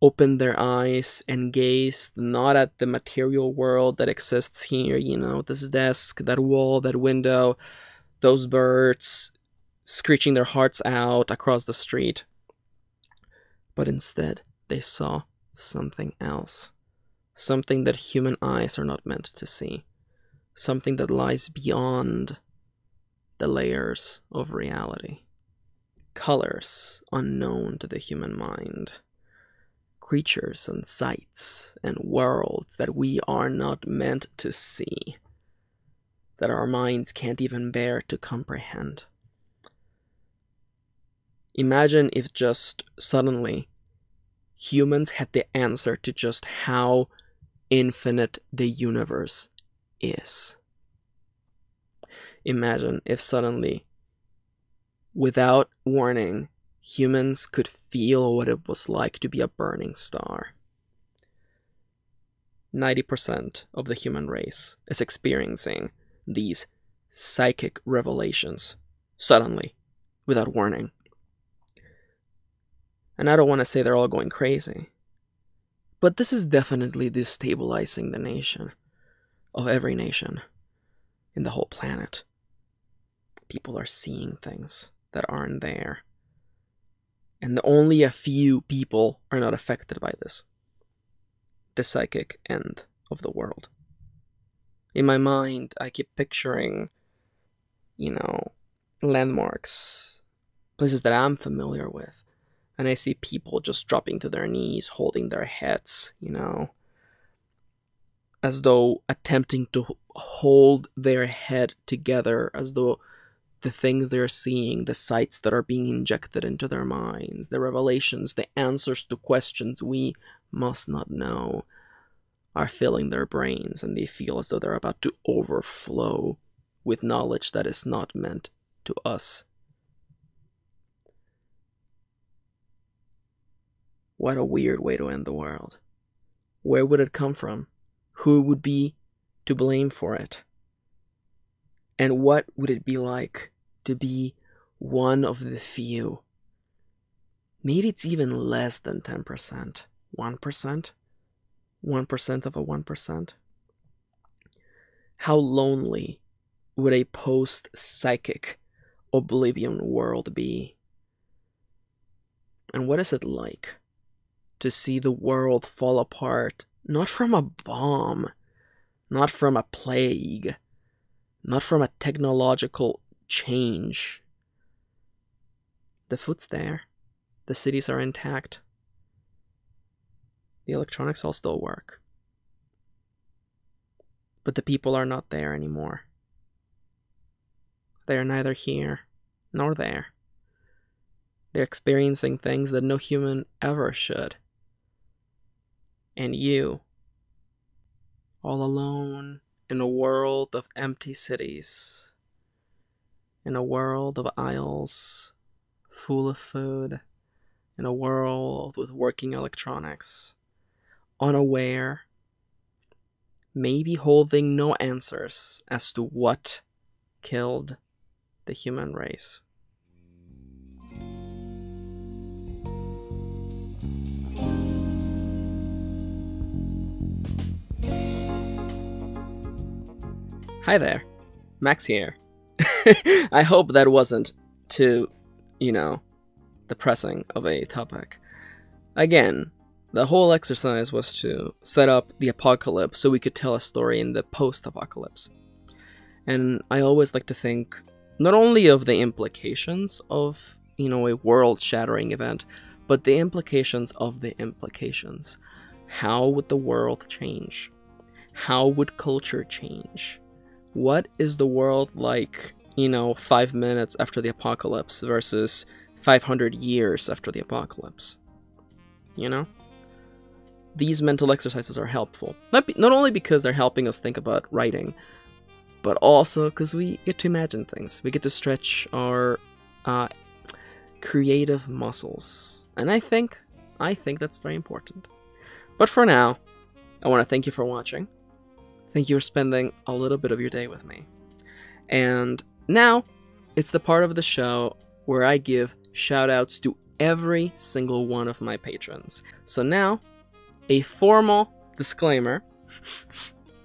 S1: opened their eyes and gazed not at the material world that exists here, this desk, that wall, that window, those birds screeching their hearts out across the street, but instead they saw something else, something that human eyes are not meant to see, something that lies beyond the layers of reality, colors unknown to the human mind, creatures and sights and worlds that we are not meant to see, that our minds can't even bear to comprehend. Imagine if just suddenly humans had the answer to just how infinite the universe is. Imagine if suddenly, without warning, humans could feel what it was like to be a burning star. 90% of the human race is experiencing these psychic revelations suddenly, without warning. And I don't want to say they're all going crazy, but this is definitely destabilizing the nation, of every nation, in the whole planet. People are seeing things that aren't there, and only a few people are not affected by this. The psychic end of the world. In my mind, I keep picturing, landmarks, places that I'm familiar with. And I see people just dropping to their knees, holding their heads, as though attempting to hold their head together, as though the things they're seeing, the sights that are being injected into their minds, the revelations, the answers to questions we must not know, are filling their brains, and they feel as though they're about to overflow with knowledge that is not meant to us. What a weird way to end the world. Where would it come from? Who would be to blame for it? And what would it be like to be one of the few? Maybe it's even less than 10%. 1%? 1% of a 1%? How lonely would a post-psychic oblivion world be? And what is it like to see the world fall apart, not from a bomb, not from a plague, not from a technological change? The food's there. The cities are intact. The electronics all still work. But the people are not there anymore. They are neither here nor there. They're experiencing things that no human ever should. And you, all alone in a world of empty cities, in a world of aisles full of food, in a world with working electronics, unaware, maybe holding no answers as to what killed the human race. Hi there, Max here. I hope that wasn't too, depressing of a topic. Again, the whole exercise was to set up the apocalypse so we could tell a story in the post-apocalypse. And I always like to think not only of the implications of, a world-shattering event, but the implications of the implications. How would the world change? How would culture change? What is the world like, 5 minutes after the apocalypse versus 500 years after the apocalypse? These mental exercises are helpful. Not only because they're helping us think about writing, but also because we get to imagine things. We get to stretch our creative muscles. And I think that's very important. But for now, I want to thank you for watching. Thank you for spending a little bit of your day with me. And now, it's the part of the show where I give shoutouts to every single one of my patrons. So now, a formal disclaimer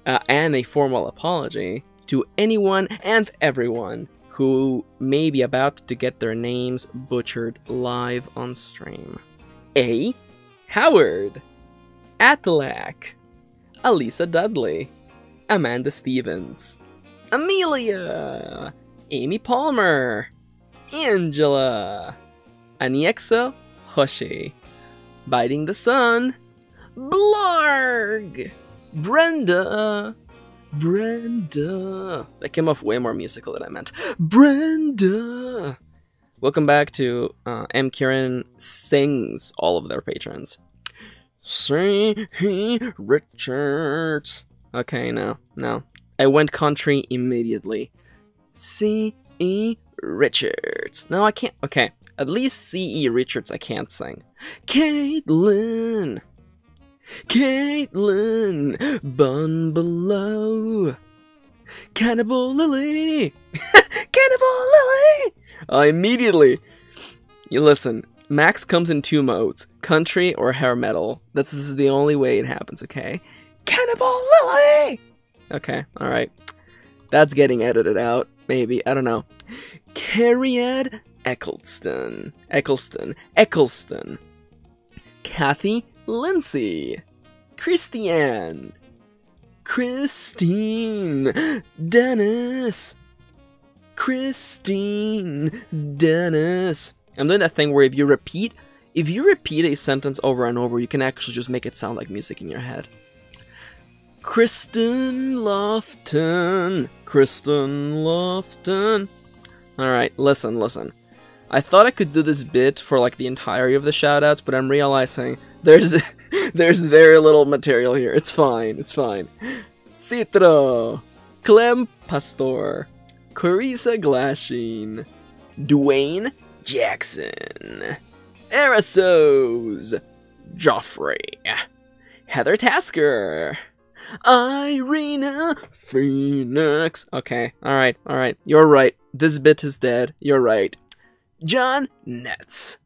S1: and a formal apology to anyone and everyone who may be about to get their names butchered live on stream. A. Howard, Atlak, Alisa Dudley, Amanda Stevens, Amelia, Amy Palmer, Angela, Aniexo Hoshi, Biting the Sun, Blarg, Brenda. That came off way more musical than I meant. Brenda. Welcome back to M. Kieran Sings all of their patrons. C. Richards. Okay, no. I went country immediately. C.E. Richards. No, I can't. Okay, at least C.E. Richards I can't sing. Caitlin, Bun Below, Cannibal Lily, Cannibal Lily. Immediately. You listen, Max comes in 2 modes, country or hair metal. This is the only way it happens, okay? Cannibal Lily! Okay, alright. That's getting edited out, maybe, I don't know. Carriad Eccleston. Kathy Lindsay. Christine. Dennis. I'm doing that thing where if you repeat a sentence over and over, you can actually just make it sound like music in your head. Kristen Lofton. Alright, listen. I thought I could do this bit for like the entirety of the shoutouts, but I'm realizing there's very little material here. It's fine. Citro, Clem Pastor, Carissa Glasheen, Dwayne Jackson, Erasos, Joffrey, Heather Tasker, Irina Phoenix. Okay, alright. You're right. This bit is dead. You're right. John Netz,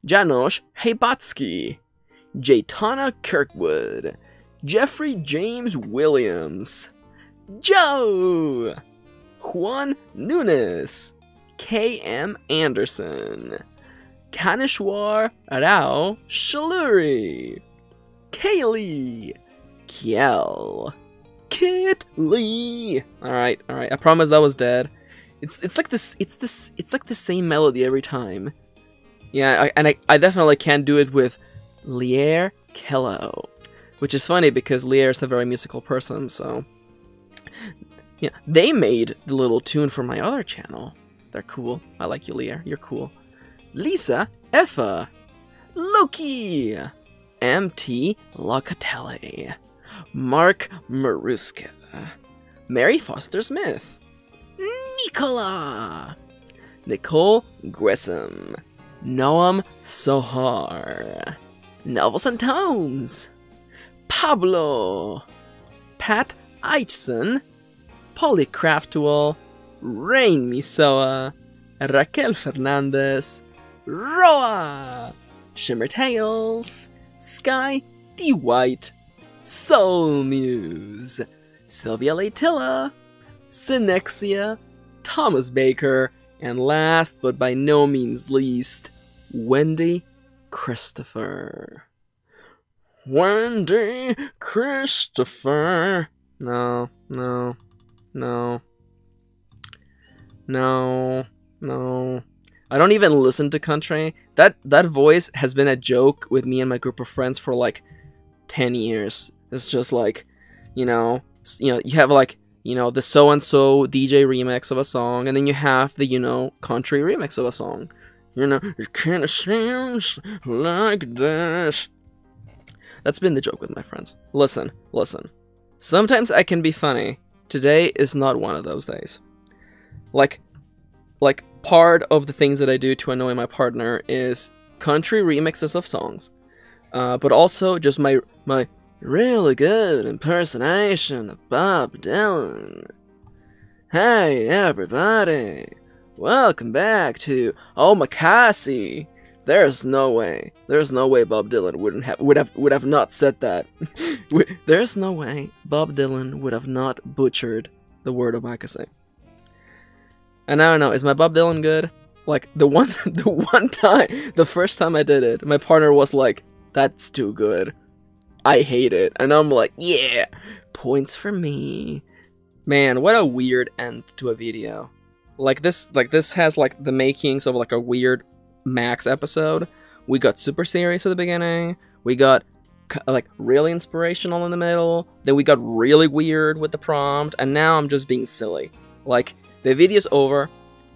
S1: Janosch Heibatsky, Jaytana Kirkwood, Jeffrey James Williams, Joe, Juan Nunes, K.M. Anderson, Kanishwar Rao Shaluri, Kaylee, Kiel, Kit Lee. Alright. I promise that was dead. It's like this. It's like the same melody every time. Yeah, I definitely can't do it with Lier Kello, which is funny because Lier is a very musical person. So yeah, they made the little tune for my other channel. They're cool. I like you, Lier. You're cool. Lisa Effa, Loki, MT Locatelli, Mark Maruska, Mary Foster Smith, Nicola, Nicole Grissom, Noam Sohar, Novels and Tones, Pablo, Pat Eichson, Polly Craftual, Rain Misoa, Raquel Fernandez, Roa, Shimmer Tales, Sky D. White, Soul Muse, Sylvia Latilla, Synexia, Thomas Baker, and last but by no means least, Wendy Christopher. Wendy Christopher. No. I don't even listen to country. That voice has been a joke with me and my group of friends for like 10 years. It's just like, you have like, the so-and-so DJ remix of a song, and then you have the, country remix of a song. It kinda seems like this. That's been the joke with my friends. Listen. Sometimes I can be funny. Today is not one of those days. Like part of the things that I do to annoy my partner is country remixes of songs. But also just my really good impersonation of Bob Dylan. Hey everybody, welcome back to Omakase. There's no way Bob Dylan would have not said that. There's no way Bob Dylan would have not butchered the word Omakase. And I don't know, is my Bob Dylan good? Like the first time I did it, my partner was like, "That's too good. I hate it." And I'm like, "Yeah, points for me." Man, what a weird end to a video. Like this has like the makings of like a weird Max episode. We got super serious at the beginning. We got like really inspirational in the middle. Then we got really weird with the prompt, and now I'm just being silly. Like, the video's over.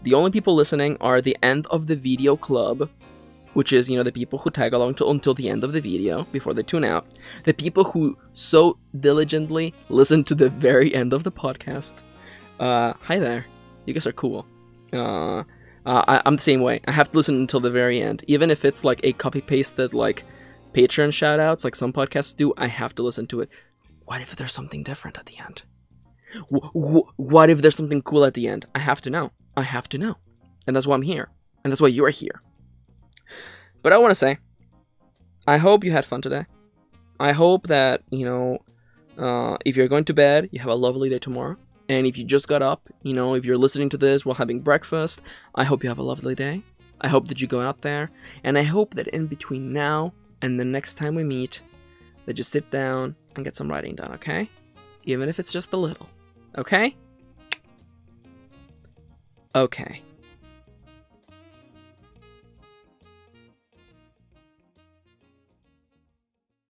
S1: The only people listening are the end of the video club, which is, the people who tag along until the end of the video before they tune out. The people who so diligently listen to the very end of the podcast. Hi there. You guys are cool. I'm the same way. I have to listen until the very end. Even if it's like a copy-pasted like Patron shoutouts, like some podcasts do, I have to listen to it. What if there's something different at the end? What if there's something cool at the end? I have to know. And that's why I'm here. And that's why you're here. But I want to say, I hope you had fun today. I hope that, if you're going to bed, you have a lovely day tomorrow. And if you just got up, if you're listening to this while having breakfast, I hope you have a lovely day. I hope that you go out there. And I hope that in between now and the next time we meet, that you sit down and get some writing done, okay? Even if it's just a little. Okay? Okay.